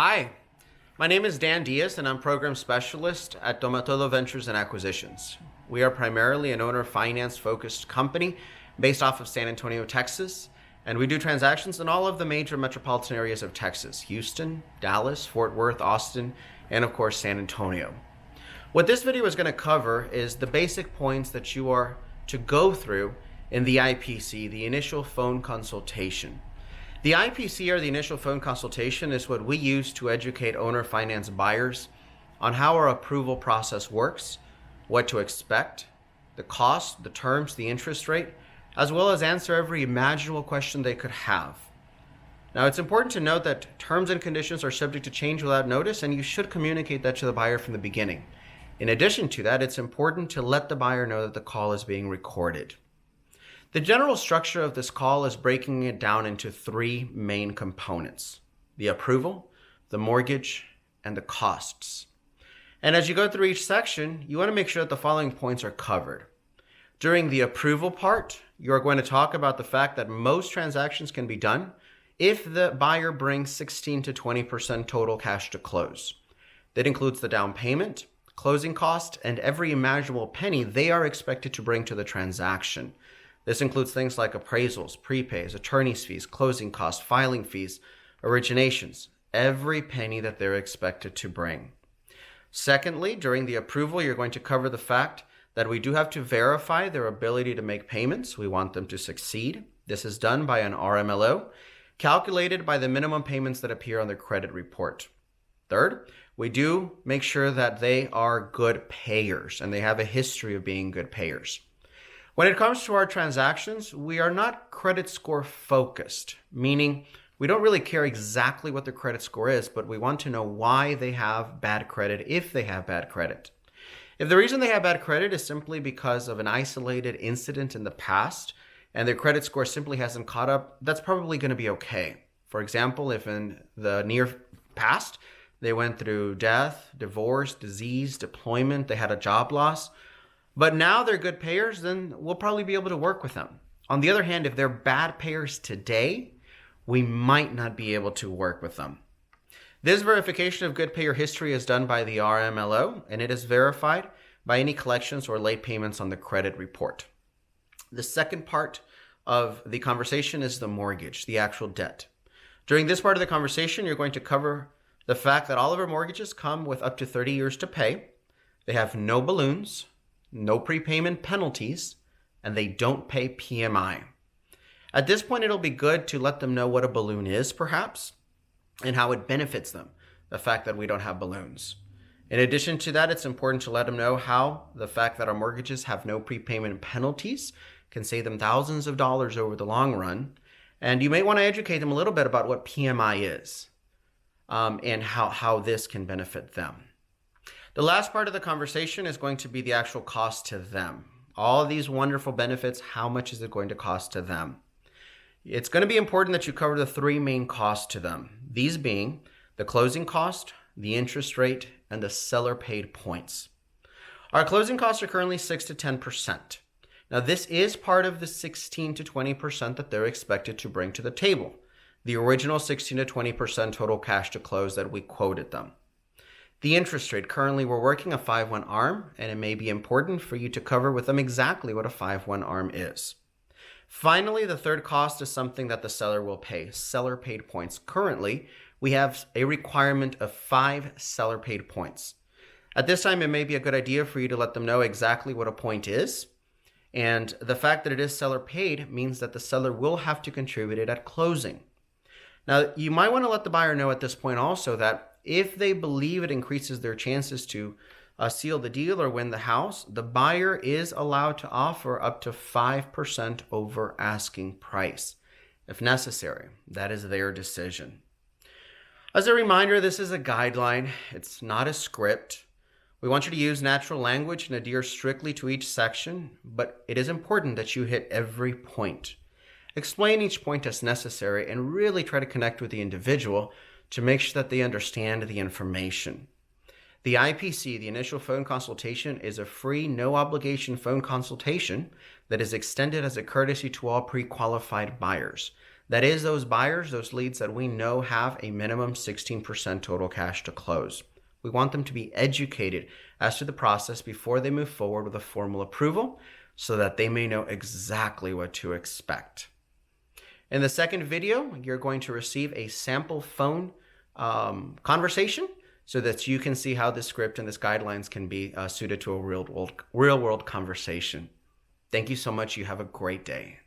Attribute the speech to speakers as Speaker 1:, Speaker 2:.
Speaker 1: Hi, my name is Dan Diaz and I'm Program Specialist at Tomatodo Ventures and Acquisitions. We are primarily an owner finance focused company based off of San Antonio, Texas, and we do transactions in all of the major metropolitan areas of Texas: Houston, Dallas, Fort Worth, Austin, and of course San Antonio. What this video is going to cover is the basic points that you are to go through in the IPC, the initial phone consultation. The IPC, or the initial phone consultation, is what we use to educate owner finance buyers on how our approval process works, what to expect, the cost, the terms, the interest rate, as well as answer every imaginable question they could have. Now, it's important to note that terms and conditions are subject to change without notice, and you should communicate that to the buyer from the beginning. In addition to that, it's important to let the buyer know that the call is being recorded. The general structure of this call is breaking it down into three main components: the approval, the mortgage, and the costs. And as you go through each section, you want to make sure that the following points are covered. During the approval part, you're going to talk about the fact that most transactions can be done if the buyer brings 16 to 20% total cash to close. That includes the down payment, closing cost, and every imaginable penny they are expected to bring to the transaction. This includes things like appraisals, prepays, attorney's fees, closing costs, filing fees, originations, every penny that they're expected to bring. Secondly, during the approval, you're going to cover the fact that we do have to verify their ability to make payments. We want them to succeed. This is done by an RMLO, calculated by the minimum payments that appear on their credit report. Third, we do make sure that they are good payers and they have a history of being good payers. When it comes to our transactions, we are not credit score focused, meaning we don't really care exactly what their credit score is, but we want to know why they have bad credit, if they have bad credit. If the reason they have bad credit is simply because of an isolated incident in the past and their credit score simply hasn't caught up, that's probably going to be okay. For example, if in the near past they went through death, divorce, disease, deployment, they had a job loss, but now they're good payers, then we'll probably be able to work with them. On the other hand, if they're bad payers today, we might not be able to work with them. This verification of good payer history is done by the RMLO, and it is verified by any collections or late payments on the credit report. The second part of the conversation is the mortgage, the actual debt. During this part of the conversation, you're going to cover the fact that all of our mortgages come with up to 30 years to pay. They have no balloons, no prepayment penalties, and they don't pay PMI. At this point, it'll be good to let them know what a balloon is, perhaps, and how it benefits them, the fact that we don't have balloons. In addition to that, it's important to let them know how the fact that our mortgages have no prepayment penalties can save them thousands of dollars over the long run. And you may want to educate them a little bit about what PMI is, and how this can benefit them. The last part of the conversation is going to be the actual cost to them. All of these wonderful benefits, how much is it going to cost to them? It's going to be important that you cover the three main costs to them. These being the closing cost, the interest rate, and the seller paid points. Our closing costs are currently 6 to 10%. Now, this is part of the 16 to 20% that they're expected to bring to the table. The original 16 to 20% total cash to close that we quoted them. The interest rate, currently we're working a 5-1 ARM, and it may be important for you to cover with them exactly what a 5-1 ARM is. Finally, the third cost is something that the seller will pay, seller paid points. Currently, we have a requirement of 5 seller paid points. At this time, it may be a good idea for you to let them know exactly what a point is. And the fact that it is seller paid means that the seller will have to contribute it at closing. Now, you might want to let the buyer know at this point also that if they believe it increases their chances to seal the deal or win the house, the buyer is allowed to offer up to 5% over asking price, if necessary. That is their decision. As a reminder, this is a guideline. It's not a script. We want you to use natural language and adhere strictly to each section, but it is important that you hit every point. Explain each point as necessary and really try to connect with the individual to make sure that they understand the information. The IPC, the initial phone consultation, is a free, no obligation phone consultation that is extended as a courtesy to all pre-qualified buyers. That is those buyers, those leads that we know have a minimum 16% total cash to close. We want them to be educated as to the process before they move forward with a formal approval so that they may know exactly what to expect. In the second video, you're going to receive a sample phone conversation so that you can see how this script and this guidelines can be suited to a real world conversation. Thank you so much. You have a great day.